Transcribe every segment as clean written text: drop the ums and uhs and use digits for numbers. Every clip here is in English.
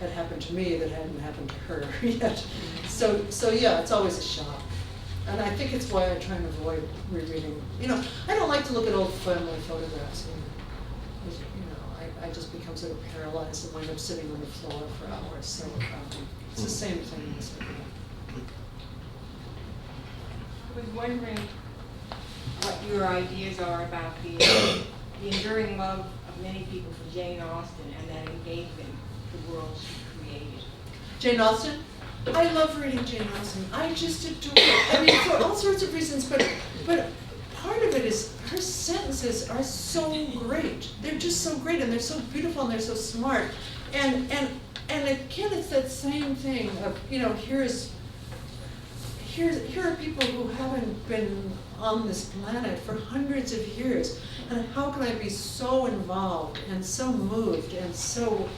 had happened to me that hadn't happened to her yet. So yeah, it's always a shock. And I think it's why I try and avoid rereading. You know, I don't like to look at old family photographs. I just become sort of paralyzed and wind up sitting on the floor for hours. So it's the same thing. I was wondering what your ideas are about the enduring love of many people for Jane Austen and that engagement the world she created. Jane Austen? I love reading Jane Austen. I just adore it. I mean, for all sorts of reasons, but part of it is her sentences are so great. They're just so great, and they're so beautiful, and they're so smart. And again, it's that same thing of, you know, here are people who haven't been on this planet for hundreds of years, and how can I be so involved and so moved and so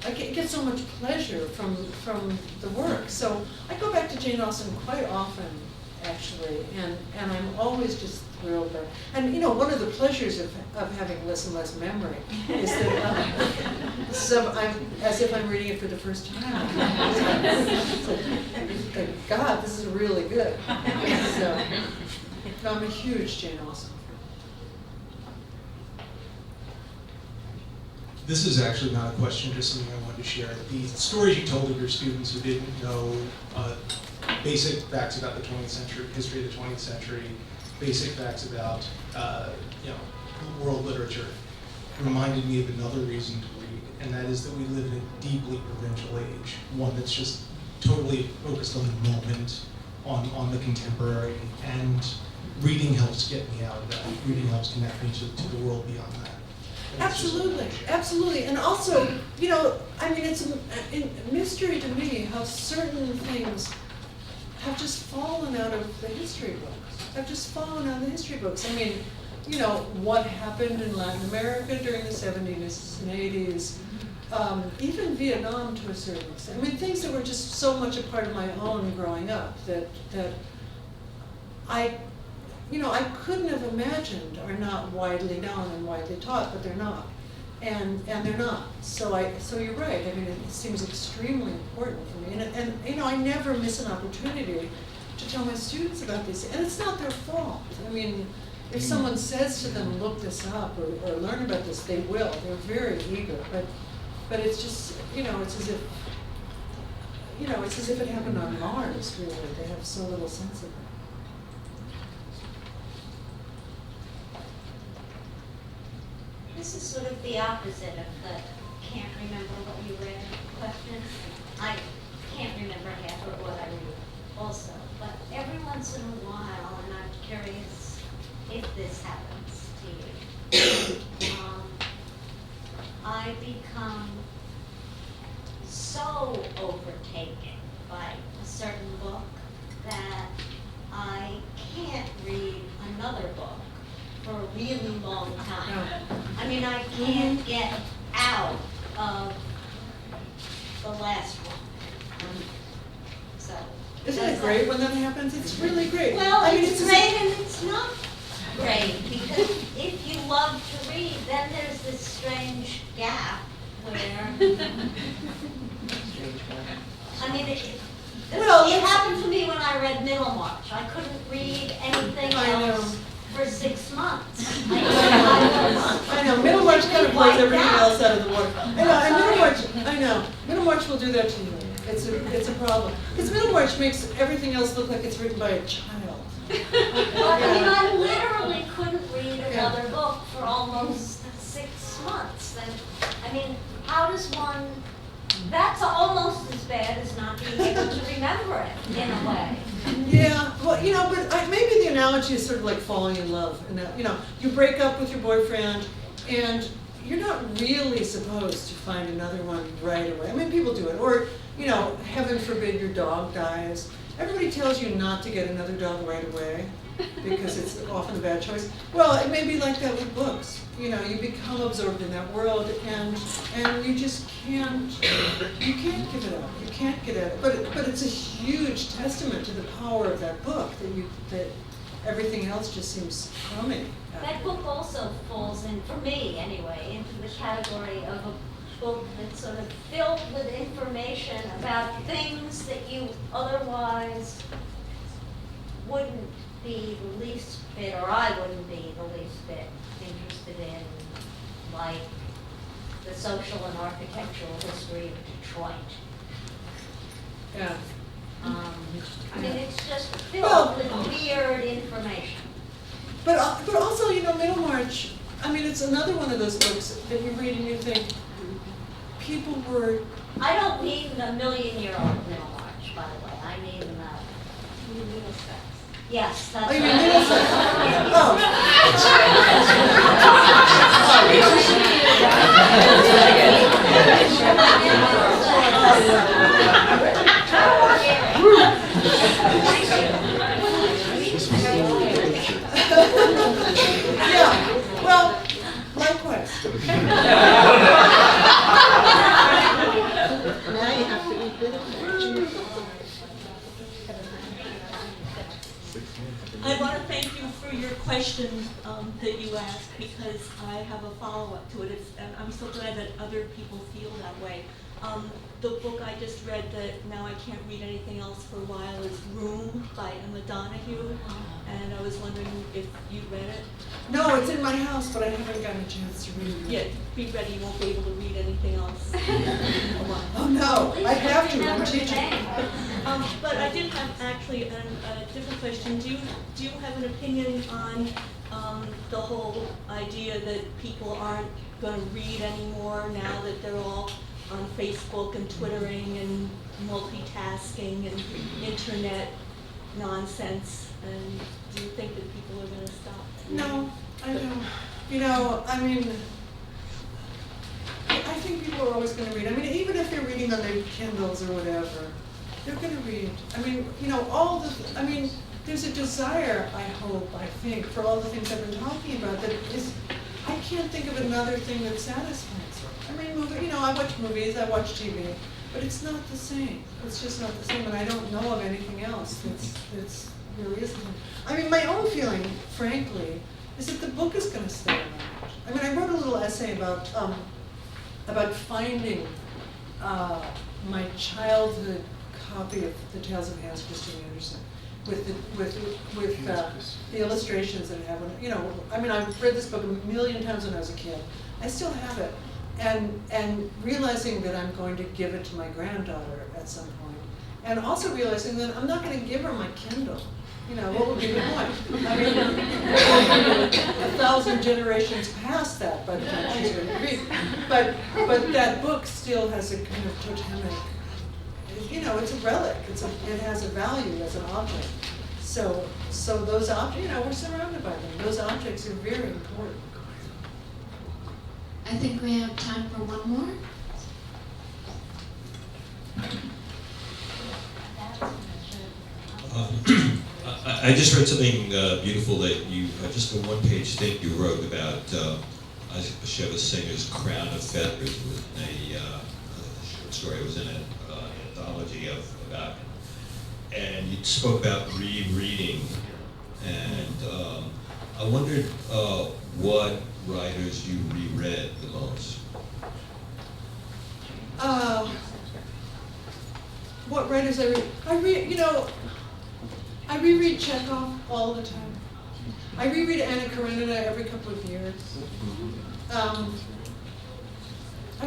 I get so much pleasure from the work. So I go back to Jane Austen quite often, actually, and I'm always just thrilled by. And you know, one of the pleasures of having less and less memory is that so I'm as if I'm reading it for the first time. So, God, this is really good. So I'm a huge Jane Austen. This is actually not a question, just something I wanted to share. The stories you told of your students who didn't know basic facts about the 20th century, history of the 20th century, basic facts about world literature, reminded me of another reason to read, and that is that we live in a deeply provincial age, one that's just totally focused on the moment, on the contemporary, and reading helps get me out of that. Reading helps connect me to the world beyond that. Absolutely, absolutely. And also, you know, I mean, it's a mystery to me how certain things have just fallen out of the history books. Have just fallen out of the history books. I mean, you know, what happened in Latin America during the 70s and 80s, even Vietnam to a certain extent. I mean, things that were just so much a part of my own growing up that I couldn't have imagined are not widely known and widely taught, but they're not, and they're not. So you're right. I mean, it seems extremely important for me, and you know, I never miss an opportunity to tell my students about these, and it's not their fault. I mean, if someone says to them, look this up or learn about this, they will. They're very eager, but it's just, you know, it's as if it happened on Mars. Really, they have so little sense of it. This is sort of the opposite of the can't remember what you read question. I can't remember half of what I read also, but every once in a while, and I'm curious if this happens to you, I become so overtaken by a certain book that I can't read another book for a really long time. I mean, I can't get out of the last one. So Isn't it great when that happens? It's really great. well, I mean, it's great and it's not great, because if you love to read, then there's this strange gap where I mean, it happened to me when I read Middlemarch. I couldn't read anything else for 6 months. I know. Middlemarch kind of blows everything else out of the water. I know. Middlemarch will do that to you. It's a problem. Because Middlemarch makes everything else look like it's written by a child. I mean, I literally couldn't read another book for almost 6 months. And I mean, how does one? That's almost as bad as not being able to remember it in a way. Yeah, well, you know, but maybe the analogy is sort of like falling in love. And you know, you break up with your boyfriend, and you're not really supposed to find another one right away. I mean, people do it. Or, you know, heaven forbid your dog dies. Everybody tells you not to get another dog right away because it's often a bad choice. Well, it may be like that with books. You know, you become absorbed in that world, and you just can't give it up. You can't get at it. But it's a huge testament to the power of that book that everything else just seems crummy. That book also falls in, for me anyway, into the category of a book that's sort of filled with information information about things that you otherwise wouldn't be the least bit, or I wouldn't be the least bit interested in, like the social and architectural history of Detroit. Yeah. I mean, it's just filled Well- with weird information. But also, you know, Middlemarch, I mean, it's another one of those books that you read and you think, people were, I don't mean the million-year-old Middlemarch, by the way. I mean Middlesex. Yes, that's oh, you right. mean Middlesex? Yeah, well, likewise. Now you have to eat Middlemarch. I want to thank you for your question that you asked, because I have a follow-up to it. And I'm so glad that other people feel that way. The book I just read that now I can't read anything else for a while is Room by Emma Donoghue. And I was wondering if you read it. No, it's in my house, but I haven't gotten a chance to read it. Yeah, be ready, you won't be able to read anything else in a while. Oh, no, I have to, I'm Remember the teaching. name. But I did have actually a different question. Do you have an opinion on the whole idea that people aren't going to read anymore now that they're all on Facebook and Twittering and multitasking and internet nonsense? And do you think that people are going to stop? No, I don't. You know, I mean, I think people are always going to read. I mean, even if they're reading on their Kindles or whatever, they're going to read. I mean, you know, I mean, there's a desire, I hope, I think, for all the things I've been talking about that is, I can't think of another thing that satisfies. I mean, you know, I watch movies, I watch TV, but it's not the same. It's just not the same, and I don't know of anything else that's really isn't. I mean, my own feeling, frankly, is that the book is going to stay around. I mean, I wrote a little essay about finding my childhood copy of the Tales of Hans Christian Andersen with the illustrations that have, you know, I mean, I've read this book a million times when I was a kid. I still have it, and realizing that I'm going to give it to my granddaughter at some point, and also realizing that I'm not going to give her my Kindle. You know, what would be the point? I mean, 1,000 generations past that by the time she's going to read. But that book still has a kind of totemic, you know, it's a relic. It has a value as an object. So those objects, you know, we're surrounded by them. Those objects are very important. I think we have time for one more. I just read something beautiful that you, just a one-page thing you wrote about Shiva Singer's Crown of Feathers. It was a short story. It was in an anthology about it. And you spoke about rereading. And I wondered what writers you reread the most. What writers I read, you know, I reread Chekhov all the time. I reread Anna Karenina every couple of years. I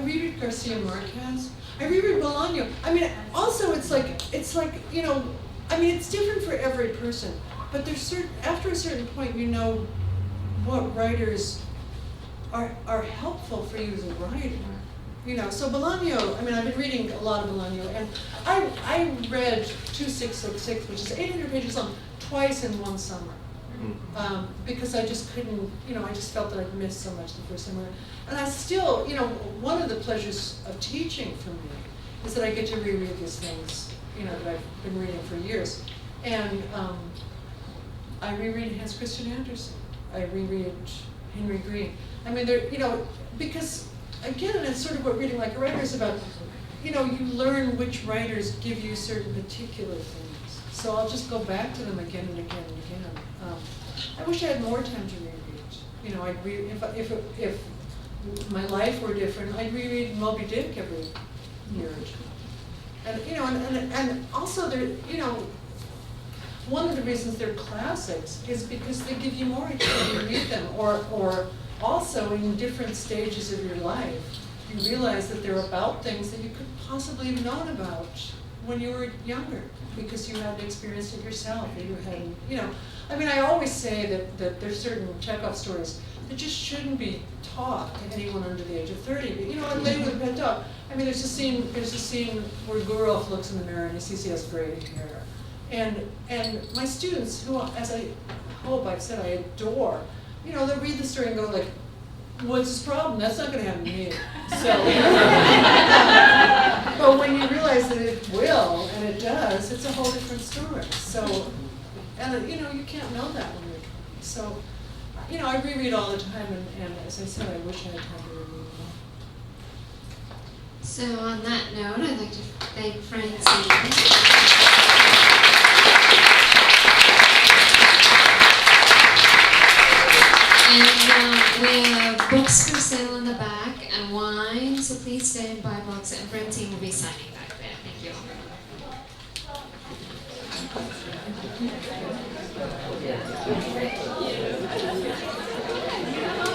reread Garcia Marquez. I reread Bolaño. I mean, also it's like, you know, I mean, it's different for every person, but there's after a certain point, you know what writers are helpful for you as a writer. You know, so Bolaño, I mean, I've been reading a lot of Bolaño, and I read 2666, which is 800 pages long, twice in one summer. Because I just couldn't, you know, I just felt that I'd missed so much the first summer. And I still, you know, one of the pleasures of teaching for me is that I get to reread these things, you know, that I've been reading for years. And I reread Hans Christian Andersen. I reread Henry Green. I mean, they're, you know, because again, and it's sort of what reading like a writer is about, you know, you learn which writers give you certain particular things. So I'll just go back to them again and again and again. I wish I had more time to reread. You know, I'd read, if my life were different, I'd reread Moby Dick every year or two. And, you know, and also they're, you know, one of the reasons they're classics is because they give you more each time you read them, or also in different stages of your life, you realize that they're about things that you could possibly have known about when you were younger, because you had experienced it yourself, or you had, you know. I mean, I always say that there's certain Chekhov stories that just shouldn't be taught to anyone under the age of 30. But, you know, like Lady with the Red Dog. I mean, there's a scene where Gurov looks in the mirror and he sees he has gray hair. And my students, who, as I hope I've said, I adore, you know, they'll read the story and go like, what's his problem? That's not gonna happen to me. So, but when you realize that it will, and it does, it's a whole different story. So, and you know, you can't know that when you're 20. So, you know, I reread all the time, and as I said, I wish I had time to reread more. So on that note, I'd like to thank Francine. And we have books for sale in the back and wine, so please stay and buy books, and Francine will be signing back there. Thank you.